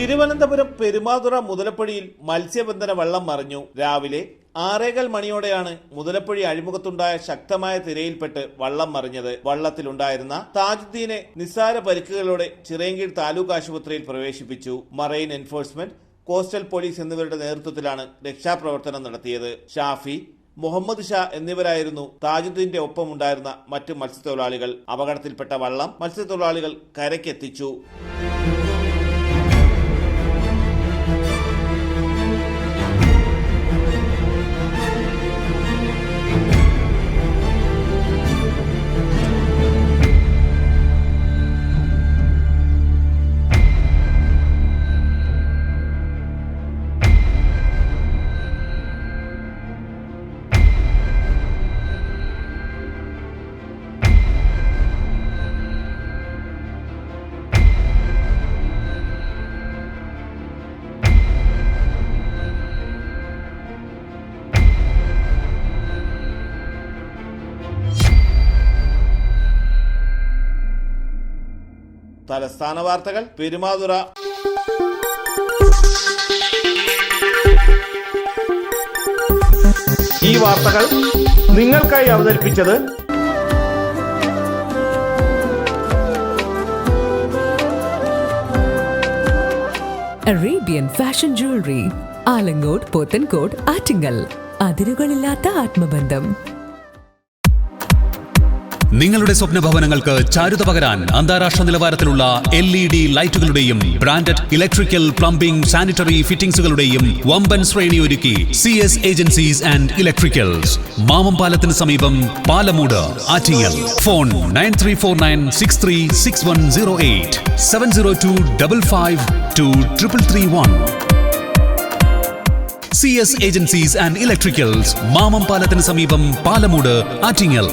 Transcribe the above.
തിരുവനന്തപുരം പെരുമാതുറ മുതലപ്പൊഴിയിൽ മത്സ്യബന്ധന വള്ളം മറിഞ്ഞു. രാവിലെ 6:15 മണിയോടെയാണ് മുതലപ്പൊഴി അഴിമുഖത്തുണ്ടായ ശക്തമായ തിരയിൽപ്പെട്ട് വള്ളം മറിഞ്ഞത്. വള്ളത്തിലുണ്ടായിരുന്ന താജുദ്ദീനെ നിസ്സാര പരിക്കുകളോടെ ചിറയൻകീഴ് താലൂക്ക് ആശുപത്രിയിൽ പ്രവേശിപ്പിച്ചു. മറൈൻ എൻഫോഴ്സ്മെന്റ്, കോസ്റ്റൽ പോലീസ് എന്നിവരുടെ നേതൃത്വത്തിലാണ് രക്ഷാപ്രവർത്തനം നടത്തിയത്. ഷാഫി, മുഹമ്മദ് ഷാ എന്നിവരായിരുന്നു താജുദ്ദീന്റെ ഒപ്പമുണ്ടായിരുന്ന മറ്റു മത്സ്യത്തൊഴിലാളികൾ. അപകടത്തിൽപ്പെട്ട വള്ളം മത്സ്യത്തൊഴിലാളികൾ കരയ്ക്കെത്തിച്ചു. തലസ്ഥാന വാർത്തകൾ പെരുമാതുറ. ഈ വാർത്തകൾ നിങ്ങൾക്കായി അവതരിപ്പിച്ചത് Arabian fashion jewellery, Alangode, Pothencode, Attingal. അതിരുകളില്ലാത്ത ആത്മബന്ധം. നിങ്ങളുടെ സ്വപ്ന ഭവനങ്ങൾക്ക് ചാരുത പകരാൻ അന്താരാഷ്ട്ര നിലവാരത്തിലുള്ള LED ലൈറ്റുകളുടെയും ബ്രാൻഡഡ് ഇലക്ട്രിക്കൽ, പ്ലംബിംഗ്, സാനിറ്ററി ഫിറ്റിംഗ്സുകളുടെയും വമ്പൻ ശ്രേണി ഒരുക്കി CS agencies and electricals. Mamam പാലത്തിന് സമീപം, Palamood, Attingal. Phone 9349636108 702552331. CS agencies and electricals, Mamam പാലത്തിന് സമീപം, പാലമൂട്, ആറ്റിങ്ങൽ.